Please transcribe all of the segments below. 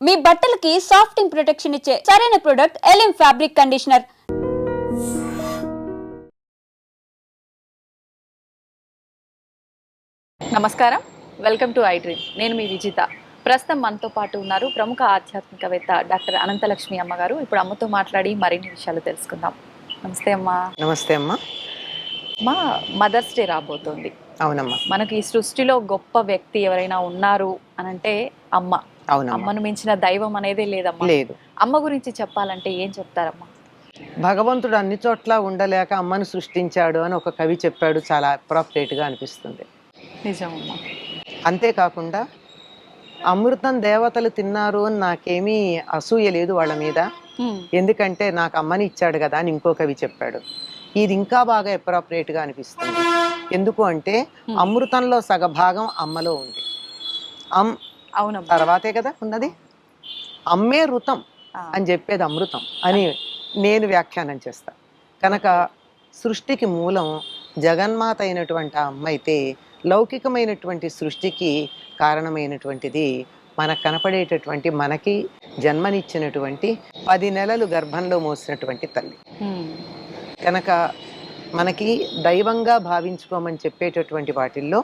మీ బట్టలకి సాఫ్టింగ్ ప్రొటెక్షన్ ఇచ్చే సరైన ప్రొడక్ట్ ఎలిమ్ ఫ్యాబ్రిక్ కండిషనర్. నమస్కారం, వెల్కమ్ టు ఐ డ్రీమ్. నేను మీ విజిత. ప్రస్తుతం మనతో పాటు ఉన్నారు ప్రముఖ ఆధ్యాత్మికవేత్త డాక్టర్ అనంతలక్ష్మి అమ్మగారు. ఇప్పుడు అమ్మతో మాట్లాడి మరిన్ని విషయాలు తెలుసుకుందాం. నమస్తే అమ్మా. నమస్తే అమ్మా. మా మదర్స్ డే రాబోతోంది. అవునమ్మా. మనకి ఈ సృష్టిలో గొప్ప వ్యక్తి ఎవరైనా ఉన్నారు అనంటే అమ్మ. అమ్మను మించిన దైవం అనేదే లేదమ్మా. లేదు. అమ్మ గురించి చెప్పాలంటే ఏం చెప్తారమ్మా? భగవంతుడు అన్ని చోట్ల ఉండలేక అమ్మను సృష్టించాడు అని ఒక కవి చెప్పాడు. చాలా అప్రాప్రియేట్గా అనిపిస్తుంది. నిజమమ్మా. అంతేకాకుండా అమృతం దేవతలు తిన్నారు అని నాకేమీ అసూయ లేదు వాళ్ళ మీద, ఎందుకంటే నాకు అమ్మని ఇచ్చాడు కదా అని ఇంకో కవి చెప్పాడు. ఇది ఇంకా బాగా అప్రాప్రియేట్గా అనిపిస్తుంది. ఎందుకు అంటే అమృతంలో సగభాగం అమ్మలో ఉంది. తర్వాతే కదా ఉన్నది. అమ్మే ఋతం అని చెప్పేది అమృతం అని నేను వ్యాఖ్యానం చేస్తా. కనుక సృష్టికి మూలం జగన్మాత అయినటువంటి అమ్మ అయితే లౌకికమైనటువంటి సృష్టికి కారణమైనటువంటిది మనకు కనపడేటటువంటి, మనకి జన్మనిచ్చినటువంటి 10 నెలలు గర్భంలో మోసినటువంటి తల్లి. కనుక మనకి దైవంగా భావించుకోమని చెప్పేటటువంటి వాటిల్లో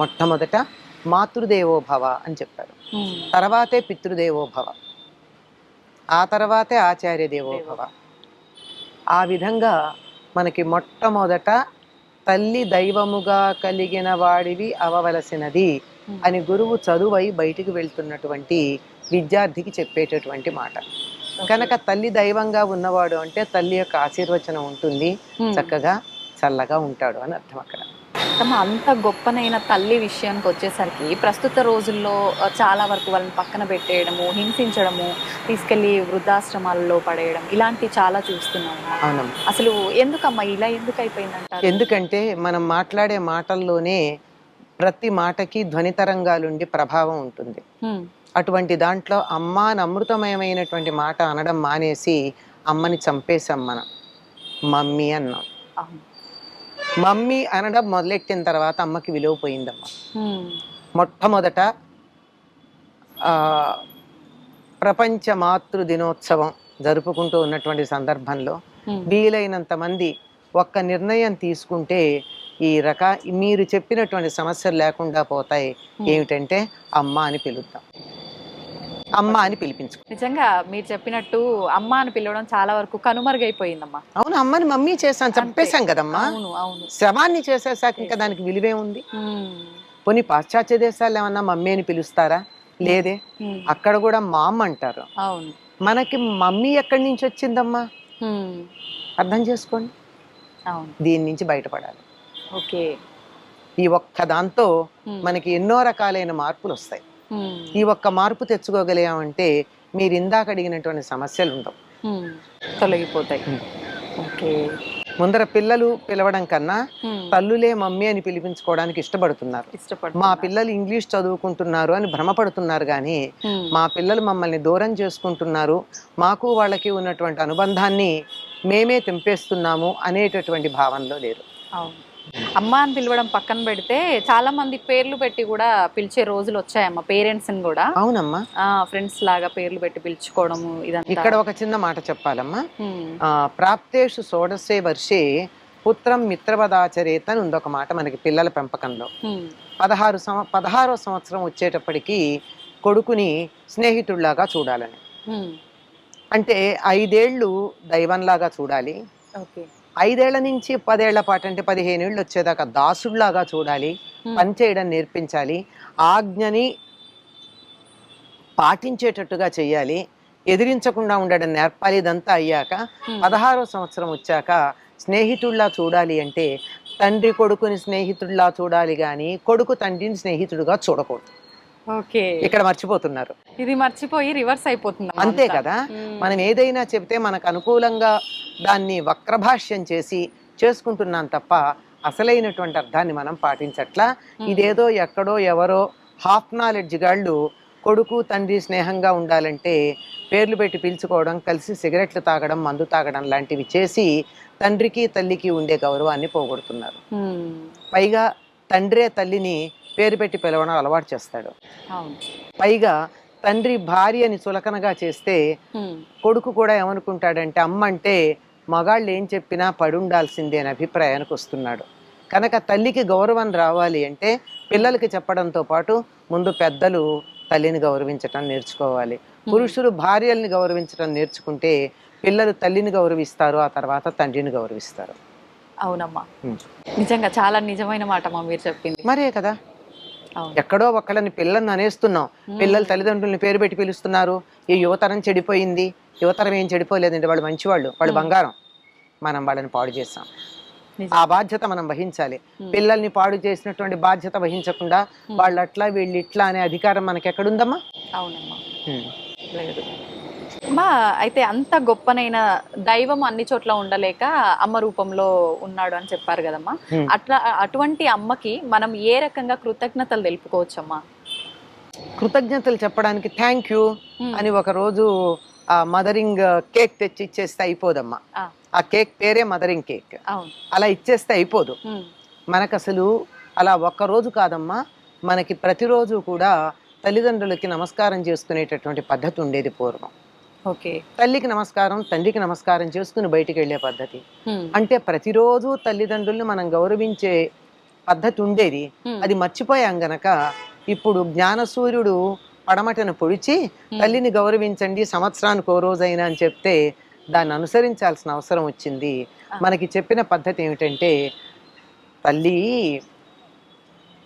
మొట్టమొదట మాతృదేవోభవ అని చెప్పారు. తర్వాతే పితృదేవోభవ, ఆ తర్వాతే ఆచార్య దేవోభవ. ఆ విధంగా మనకి మొట్టమొదట తల్లి దైవముగా కలిగిన వాడివి అవవలసినది అని గురువు చదువై బయటికి వెళ్తున్నటువంటి విద్యార్థికి చెప్పేటటువంటి మాట. కనుక తల్లి దైవంగా ఉన్నవాడు అంటే తల్లి యొక్క ఆశీర్వచనం ఉంటుంది, చక్కగా చల్లగా ఉంటాడు అని అర్థం. అక్కడ అంత గొప్పనైన తల్లి విషయానికి వచ్చేసరికి ప్రస్తుత రోజుల్లో చాలా వరకు వాళ్ళని పక్కన పెట్టేయడము, హింసించడము, తీసుకెళ్లి వృద్ధాశ్రమాలలో పడేయడం, ఇలాంటివి చాలా చూస్తున్నాము. అవునమ్మా. అసలు ఎందుకమ్మా ఇలా ఎందుకు అయిపోయిందంటారు? ఎందుకంటే మనం మాట్లాడే మాటల్లోనే ప్రతి మాటకి ధ్వని తరంగాలుండి ప్రభావం ఉంటుంది. అటువంటి దాంట్లో అమ్మ అని అమృతమయమైనటువంటి మాట అనడం మానేసి అమ్మని చంపేశాం మనం. మమ్మీ అన్నాం. మమ్మీ అనడం మొదలెట్టిన తర్వాత అమ్మకి విలువ పోయిందమ్మా. మొట్టమొదట ప్రపంచ మాతృ దినోత్సవం జరుపుకుంటూ ఉన్నటువంటి సందర్భంలో వీలైనంత మంది ఒక్క నిర్ణయం తీసుకుంటే మీరు చెప్పినటువంటి సమస్యలు లేకుండా పోతాయి. ఏమిటంటే అమ్మ అని పిలుద్దాం, అమ్మ అని పిలిపించుకో. నిజంగా మీరు చెప్పినట్టు అమ్మ అని పిలవడం చాలా వరకు కనుమరుగైపోయిందమ్మా. అవును, అమ్మని మమ్మీ చేసాను, చంపేశాం కదమ్మా. శవాన్ని చేసేసాక ఇంకా దానికి విలువే ఉంది. పోనీ పాశ్చాత్య దేశాలు ఏమన్నా మమ్మీ అని పిలుస్తారా? లేదే. అక్కడ కూడా మామ్ అంటారు. మనకి మమ్మీ ఎక్కడి నుంచి వచ్చిందమ్మా? అర్థం చేసుకోండి. దీని నుంచి బయటపడాలి. ఓకే. ఈ ఒక్క దాంతో మనకి ఎన్నో రకాలైన మార్పులు వస్తాయి. ఈ ఒక్క మార్పు తెచ్చుకోగలిగామంటే మీరు ఇందాక అడిగినటువంటి సమస్యలు ఉండవు, తొలగిపోతాయి. ముందర పిల్లలు పిలవడం కన్నా తల్లులే మమ్మీ అని పిలిపించుకోవడానికి ఇష్టపడుతున్నారు. మా పిల్లలు ఇంగ్లీష్ చదువుకుంటున్నారు అని భ్రమపడుతున్నారు, కానీ మా పిల్లలు మమ్మల్ని దూరం చేసుకుంటున్నారు, మాకు వాళ్ళకి ఉన్నటువంటి అనుబంధాన్ని మేమే తెంపేస్తున్నాము అనేటటువంటి భావనలో లేరు. అమ్మ అని పిలవడం పక్కన పెడితే చాలా మంది పేర్లు పెట్టి కూడా పిలిచే రోజులు వచ్చాయమ్మ, పేరెంట్స్ ని కూడా. అవునమ్మా. ఫ్రెండ్స్ లాగా పేర్లు పెట్టి పిలుచుకోవడము ఇదంతా. ఇక్కడ ఒక చిన్న మాట చెప్పాలమ్మా. ప్రాప్తేషు షోడశే వర్షే పుత్రం మిత్రవదాచరేత్ అని ఉందొక మాట మనకి పిల్లల పెంపకంలో. 16వ సంవత్సరం వచ్చేటప్పటికి కొడుకుని స్నేహితుడిలాగా చూడాలని, అంటే 5 ఏళ్ళు దైవంలాగా చూడాలి, 5 ఏళ్ల నుంచి 10 ఏళ్ల పాటు అంటే 15 ఏళ్ళు వచ్చేదాకా దాసుడిలాగా చూడాలి, పనిచేయడం నేర్పించాలి, ఆజ్ఞని పాటించేటట్టుగా చెయ్యాలి, ఎదిరించకుండా ఉండడం నేర్పాలి. ఇదంతా అయ్యాక 16వ సంవత్సరం వచ్చాక స్నేహితుడిలా చూడాలి అంటే తండ్రి కొడుకుని స్నేహితుడిలా చూడాలి, కానీ కొడుకు తండ్రిని స్నేహితుడిగా చూడకూడదు. ఇక్కడ మర్చిపోతున్నారు. ఇది మర్చిపోయి రివర్స్ అయిపోతుంది. అంతే కదా. మనం ఏదైనా చెబితే మనకు అనుకూలంగా దాన్ని వక్రభాష్యం చేసి చేసుకుంటున్నాం తప్ప అసలైనటువంటి అర్థాన్ని మనం పాటించట్లా. ఇదేదో ఎక్కడో ఎవరో హాఫ్ నాలెడ్జ్ గాళ్ళు కొడుకు తండ్రి స్నేహంగా ఉండాలంటే పేర్లు పెట్టి పిలుచుకోవడం, కలిసి సిగరెట్లు తాగడం, మందు తాగడం లాంటివి చేసి తండ్రికి తల్లికి ఉండే గౌరవాన్ని పోగొడుతున్నారు. పైగా తండ్రే తల్లిని పేరు పెట్టి పిలవడం అలవాటు చేస్తాడు. పైగా తండ్రి భార్యని చులకనగా చేస్తే కొడుకు కూడా ఏమనుకుంటాడంటే అమ్మ అంటే మగాళ్ళు ఏం చెప్పినా పడుండాల్సిందే అని అభిప్రాయానికి వస్తున్నాడు. కనుక తల్లికి గౌరవం రావాలి అంటే పిల్లలకి చెప్పడంతో పాటు ముందు పెద్దలు తల్లిని గౌరవించటం నేర్చుకోవాలి. పురుషులు భార్యల్ని గౌరవించడం నేర్చుకుంటే పిల్లలు తల్లిని గౌరవిస్తారు, ఆ తర్వాత తండ్రిని గౌరవిస్తారు. అవునమ్మా, నిజంగా చాలా నిజమైన మాట మా మీరు చెప్పింది. మరే కదా, ఎక్కడో ఒకళ్ళని పిల్లల్ని అనేస్తున్నాం, పిల్లలు తల్లిదండ్రులని పేరు పెట్టి పిలుస్తున్నారు. ఈ యువతరం చెడిపోయింది. యువతరం ఏం చెడిపోలేదండి, వాళ్ళు మంచివాళ్ళు, వాళ్ళు బంగారం. మనం వాళ్ళని పాడు చేస్తాం. ఆ బాధ్యత మనం వహించాలి. పిల్లల్ని పాడు చేసినటువంటి బాధ్యత వహించకుండా వాళ్ళు అట్లా వీళ్ళు ఇట్లా అనే అధికారం మనకి ఎక్కడుందమ్మా? అవునమ్మా, లేదు అమ్మా. అయితే అంత గొప్పనైన దైవం అన్ని చోట్ల ఉండలేక అమ్మ రూపంలో ఉన్నాడు అని చెప్పారు కదమ్మా. అటువంటి అమ్మకి మనం ఏ రకంగా కృతజ్ఞతలు తెలుపుకోవచ్చమ్మా? కృతజ్ఞతలు చెప్పడానికి థ్యాంక్ యూ అని ఒక రోజు ఆ మదరింగ్ కేక్ తెచ్చి ఇచ్చేస్తే అయిపోదమ్మా. ఆ కేక్ పేరే మదరింగ్ కేక్. అలా ఇచ్చేస్తే అయిపోదు. మనకు అసలు అలా ఒక్కరోజు కాదమ్మా, మనకి ప్రతిరోజు కూడా తల్లిదండ్రులకి నమస్కారం చేసుకునేటటువంటి పద్ధతి ఉండేది పూర్వం. తల్లికి నమస్కారం, తండ్రికి నమస్కారం చేసుకుని బయటికి వెళ్ళే పద్ధతి. అంటే ప్రతిరోజు తల్లిదండ్రుల్ని మనం గౌరవించే పద్ధతి ఉండేది. అది మర్చిపోయాం గనక ఇప్పుడు జ్ఞానసూర్యుడు పడమటను పొడిచి తల్లిని గౌరవించండి సంవత్సరానికి ఓ రోజైనా అని చెప్తే దాన్ని అనుసరించాల్సిన అవసరం వచ్చింది. మనకి చెప్పిన పద్ధతి ఏమిటంటే తల్లి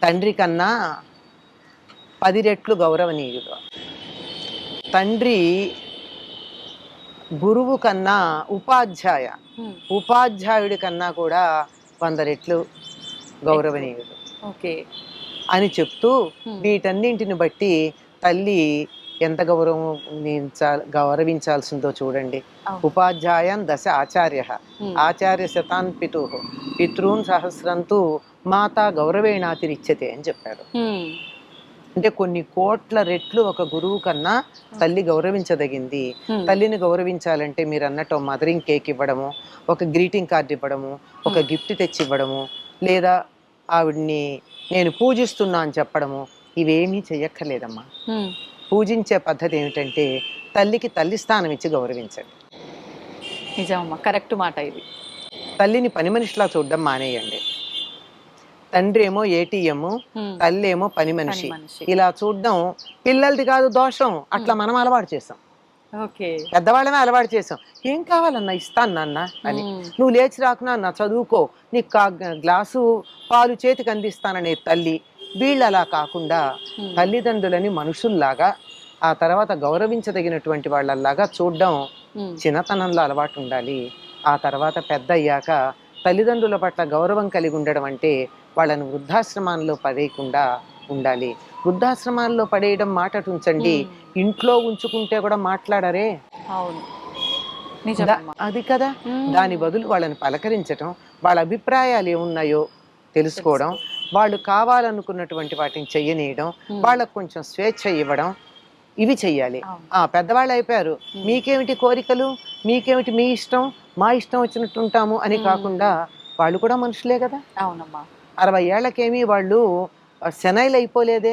తండ్రి కన్నా 10 రెట్లు గౌరవనీయుడు, తండ్రి గురువు కన్నా ఉపాధ్యాయుడి కన్నా కూడా 100 రెట్లు గౌరవనీయుడు అని చెప్తూ వీటన్నింటిని బట్టి తల్లి ఎంత గౌరవించాల్సిందో చూడండి. ఉపాధ్యాయన్ దశ ఆచార్య, ఆచార్య శతాన్ పితృన్ సహస్రంతు మాతా గౌరవేణాతిరిచ్యతే అని చెప్పారు. అంటే కొన్ని కోట్ల రెట్లు ఒక గురువు కన్నా తల్లి గౌరవించదగింది. తల్లిని గౌరవించాలంటే మీరు అన్నట్టు మదరింగ్ కేక్ ఇవ్వడము, ఒక గ్రీటింగ్ కార్డు ఇవ్వడము, ఒక గిఫ్ట్ తెచ్చి ఇవ్వడము, లేదా ఆవిడ్ని నేను పూజిస్తున్నా అని చెప్పడము, ఇవేమీ చెయ్యక్కర్లేదమ్మా. పూజించే పద్ధతి ఏమిటంటే తల్లికి తల్లి స్థానం ఇచ్చి గౌరవించండి. నిజమమ్మా, కరెక్ట్ మాట ఇది. తల్లిని పని మనిషిలా చూడడం మానేయండి. తండ్రి ఏమో ఏటీఎం, తల్లి ఏమో పని మనిషి, ఇలా చూడడం పిల్లలది కాదు దోషం. అట్లా మనం అలవాటు చేసాం, పెద్దవాళ్ళమే అలవాటు చేసాం. ఏం కావాలన్నా ఇస్తాను నాన్న అని, నువ్వు లేచి రాకున్నా అన్న చదువుకో, నీకు గ్లాసు పాలు చేతికి అందిస్తాననే తల్లి. వీళ్ళు అలా కాకుండా తల్లిదండ్రులని మనుషుల్లాగా, ఆ తర్వాత గౌరవించదగినటువంటి వాళ్ళలాగా చూడడం చిన్నతనంలో అలవాటు ఉండాలి. ఆ తర్వాత పెద్ద అయ్యాక తల్లిదండ్రుల పట్ల గౌరవం కలిగి ఉండడం అంటే వాళ్ళని వృద్ధాశ్రమాల్లో పడేయకుండా ఉండాలి. వృద్ధాశ్రమాల్లో పడేయడం మాట ఉంచండి, ఇంట్లో ఉంచుకుంటే కూడా మాట్లాడరే, అది కదా. దాని బదులు వాళ్ళని పలకరించటం, వాళ్ళ అభిప్రాయాలు ఏమున్నాయో తెలుసుకోవడం, వాళ్ళు కావాలనుకున్నటువంటి వాటిని చెయ్యనీయడం, వాళ్ళకు కొంచెం స్వేచ్ఛ ఇవ్వడం, ఇవి చెయ్యాలి. పెద్దవాళ్ళు అయిపోయారు, మీకేమిటి కోరికలు, మీకేమిటి మీ ఇష్టం, మా ఇష్టం వచ్చినట్టు ఉంటాము అని కాకుండా వాళ్ళు కూడా మనుషులే కదా. అవునమ్మా, 60 ఏళ్లకేమీ వాళ్ళు సెనైల్ అయిపోలేదే,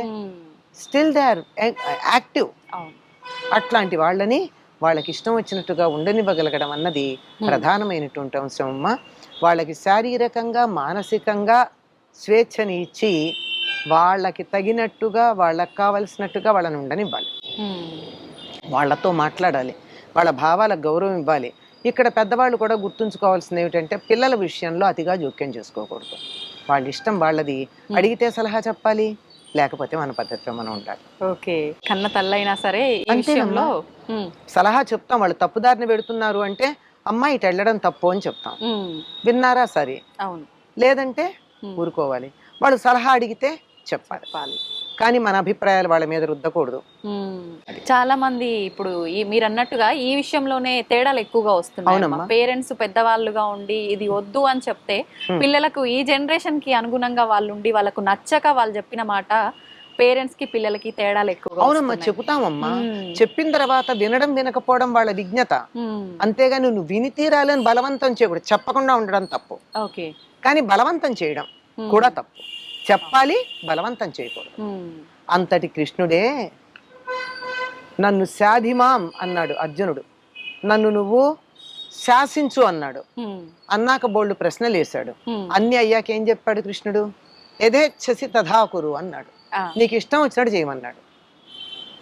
స్టిల్ దే ఆర్ యాక్టివ్. అట్లాంటి వాళ్ళని వాళ్ళకి ఇష్టం వచ్చినట్టుగా ఉండనివ్వగలగడం అన్నది ప్రధానమైనటువంటి అంశం అమ్మ. వాళ్ళకి శారీరకంగా మానసికంగా స్వేచ్ఛని ఇచ్చి వాళ్ళకి తగినట్టుగా వాళ్ళకి కావలసినట్టుగా వాళ్ళని ఉండనివ్వాలి. వాళ్ళతో మాట్లాడాలి, వాళ్ళ భావాలకు గౌరవం ఇవ్వాలి. ఇక్కడ పెద్దవాళ్ళు కూడా గుర్తుంచుకోవాల్సింది ఏమిటంటే పిల్లల విషయంలో అతిగా జోక్యం చేసుకోకూడదు. వాళ్ళ ఇష్టం వాళ్ళది, అడిగితే సలహా చెప్పాలి, లేకపోతే మన పద్ధతిలో మనం ఉండాలి. కన్న తల్లైనా సరే సలహా చెప్తాం. వాళ్ళు తప్పుదారిని పెడుతున్నారు అంటే అమ్మా ఇటు వెళ్ళడం తప్పు అని చెప్తాం, విన్నారా సరే, లేదంటే ఊరుకోవాలి. వాళ్ళు సలహా అడిగితే చెప్పాలి, కానీ మన అభిప్రాయాలు వాళ్ళ మీద రుద్దకూడదు. చాలా మంది ఇప్పుడు మీరు అన్నట్టుగా ఈ విషయంలోనే తేడాలు ఎక్కువగా వస్తున్నాయి. పేరెంట్స్ పెద్దవాళ్ళుగా ఉండి ఇది వద్దు అని చెప్తే పిల్లలకు ఈ జనరేషన్ కి అనుగుణంగా వాళ్ళు ఉండి వాళ్ళకు నచ్చక వాళ్ళు చెప్పిన మాట పేరెంట్స్ కి పిల్లలకి తేడాలు ఎక్కువ. అవునమ్మా, చెబుతామమ్మా. చెప్పిన తర్వాత వినడం వినకపోవడం వాళ్ళ విజ్ఞత, అంతేగాని నువ్వు విని తీరాలని బలవంతం చేయకూడదు. చెప్పకుండా ఉండడం తప్పు, కానీ బలవంతం చేయడం కూడా తప్పు. చెప్పాలి, బలవంతం చేయకూడదు. అంతటి కృష్ణుడే నన్ను శాధిమాం అన్నాడు అర్జునుడు, నన్ను నువ్వు శాసించు అన్నాడు. అన్నాక బోళ్ళు ప్రశ్నలు వేశాడు. అన్ని అయ్యాక ఏం చెప్పాడు కృష్ణుడు? యథేచ్ఛసి తథాకురు అన్నాడు. నీకు ఇష్టం వచ్చినట్టు చేయమన్నాడు.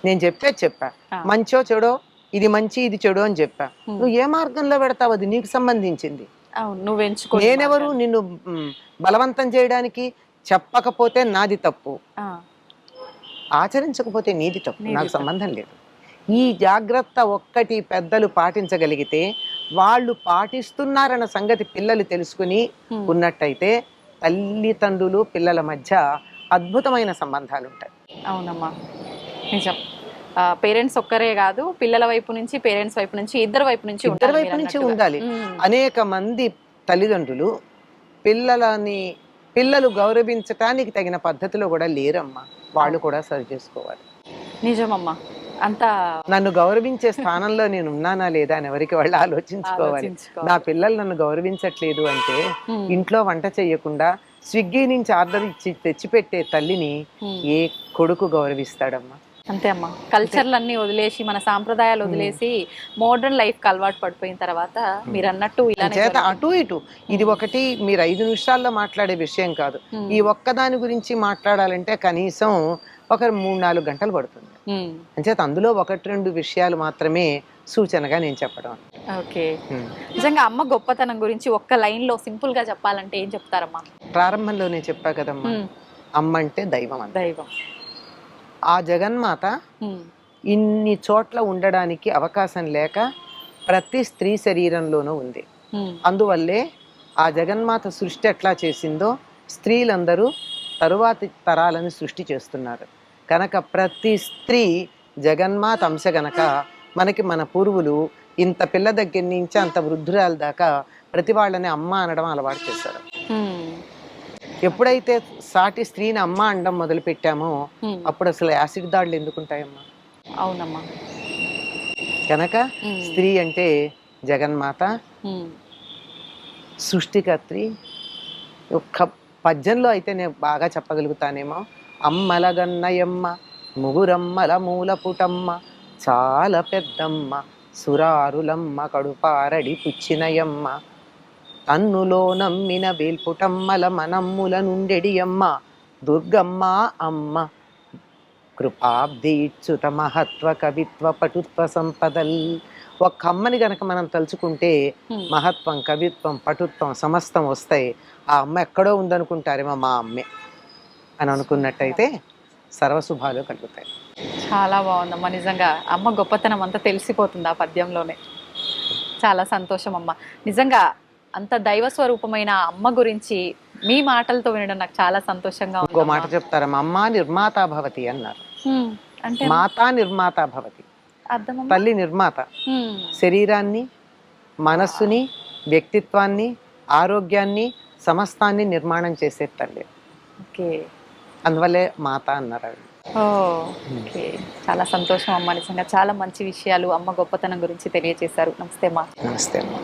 నేను చెప్పా, మంచో చెడో, ఇది మంచి ఇది చెడు అని చెప్పా. నువ్వు ఏ మార్గంలో పెడతావు అది నీకు సంబంధించింది. నేనెవరు నిన్ను బలవంతం చేయడానికి? చెప్పకపోతే నాది తప్పు, ఆచరించకపోతే నీది తప్పు, నాకు సంబంధం లేదు. ఈ జాగ్రత్త ఒక్కటి పెద్దలు పాటించగలిగితే, వాళ్ళు పాటిస్తున్నారన్న సంగతి పిల్లలు తెలుసుకుని ఉన్నట్టయితే తల్లిదండ్రులు పిల్లల మధ్య అద్భుతమైన సంబంధాలు ఉంటాయి. అవునమ్మా, నిజం. పేరెంట్స్ ఒక్కరే కాదు, పిల్లల వైపు నుంచి పేరెంట్స్ వైపు నుంచి ఇద్దరు వైపు నుంచి ఉండాలి. అనేక మంది తల్లిదండ్రులు పిల్లలు గౌరవించటానికి తగిన పద్ధతిలో కూడా లేరమ్మా. వాళ్ళు కూడా సరి చేసుకోవాలి. నిజమమ్మా. అంతా నన్ను గౌరవించే స్థానంలో నేను ఉన్నానా లేదా అని ఎవరికి వాళ్ళు ఆలోచించుకోవాలి. నా పిల్లలు నన్ను గౌరవించట్లేదు అంటే ఇంట్లో వంట చెయ్యకుండా స్విగ్గీ నుంచి ఆర్డర్ ఇచ్చి తెచ్చిపెట్టే తల్లిని ఏ కొడుకు గౌరవిస్తాడమ్మా? అంతే అమ్మా. కల్చర్లన్నీ వదిలేసి, మన సాంప్రదాయాలు వదిలేసి మోడర్న్ లైఫ్ కి అలవాటు పడిపోయిన తర్వాత మీరు అన్నట్టు చేత అటు ఇటు ఇది ఒకటి మీరు 5 నిమిషాల్లో మాట్లాడే విషయం కాదు. ఈ ఒక్కదాని గురించి మాట్లాడాలంటే కనీసం ఒక 3-4 గంటలు పడుతుంది. అంచేత అందులో 1-2 విషయాలు మాత్రమే సూచనగా నేను చెప్పడం. ఓకే. నిజంగా అమ్మ గొప్పతనం గురించి ఒక్క లైన్ లో సింపుల్ గా చెప్పాలంటే ఏం చెప్తారమ్మా? ప్రారంభంలో నేను చెప్పా కదమ్మా, అమ్మ అంటే దైవం అని. దైవం. ఆ జగన్మాత ఇన్ని చోట్ల ఉండడానికి అవకాశం లేక ప్రతి స్త్రీ శరీరంలోనూ ఉంది. అందువల్లే ఆ జగన్మాత సృష్టి ఎట్లా చేసిందో స్త్రీలందరూ తరువాతి తరాలను సృష్టి చేస్తున్నారు. కనుక ప్రతి స్త్రీ జగన్మాత అంశ గనక మనకి మన పూర్వులు ఇంత పిల్ల దగ్గర నుంచి అంత వృద్ధురాల దాకా ప్రతి వాళ్ళని అమ్మ అనడం అలవాటు చేశారు. ఎప్పుడైతే సాటి స్త్రీని అమ్మ అనడం మొదలు పెట్టామో అప్పుడు అసలు యాసిడ్ దాడులు ఎందుకుంటాయమ్మా? అవునమ్మా. కనుక స్త్రీ అంటే జగన్మాత, సృష్టికర్త్రి. ఒక్క పద్యంలో అయితే నేను బాగా చెప్పగలుగుతానేమో, అమ్మలగన్నయమ్మ ముగురమ్మల మూల పుటమ్మ చాలా పెద్దమ్మ సురారులమ్మ కడుపారడి పుచ్చినయమ్మ తన్నులో నమ్మిన వేల్పుటమ్మల మనమ్ముల నుండెడియమ్మ దుర్గమ్మ అమ్మ కృపాబ్ది ఇచ్చుత మహత్వ కవిత్వ పటుత్వ సంపదల్. ఒక్క అమ్మని గనక మనం తలుచుకుంటే మహత్వం, కవిత్వం, పటుత్వం సమస్తం వస్తాయి. ఆ అమ్మ ఎక్కడో ఉందనుకుంటారేమో, మా అమ్మే అని అనుకున్నట్టయితే సర్వశుభాలు కలుగుతాయి. చాలా బాగుందమ్మా. నిజంగా అమ్మ గొప్పతనం అంతా తెలిసిపోతుంది ఆ పద్యంలోనే. చాలా సంతోషం అమ్మ. నిజంగా అంత దైవ స్వరూపమైన అమ్మ గురించి మీ మాటలతో వినడం నాకు చాలా సంతోషంగా ఉంది. ఇంకో మాట చెప్తారమ్మా, అమ్మ నిర్మాత భవతి అన్నారు. అంటే మాతా నిర్మాత భవతి, తల్లి నిర్మాత. శరీరాన్ని, మనస్సుని, వ్యక్తిత్వాన్ని, ఆరోగ్యాన్ని, సమస్తాన్ని నిర్మాణం చేసే తల్లి. అందువల్లే మాత అన్నారు. ఓకే, చాలా సంతోషం అమ్మ. నిజంగా చాలా మంచి విషయాలు అమ్మ గొప్పతనం గురించి తెలియజేశారు. నమస్తే అమ్మా. నమస్తే అమ్మా.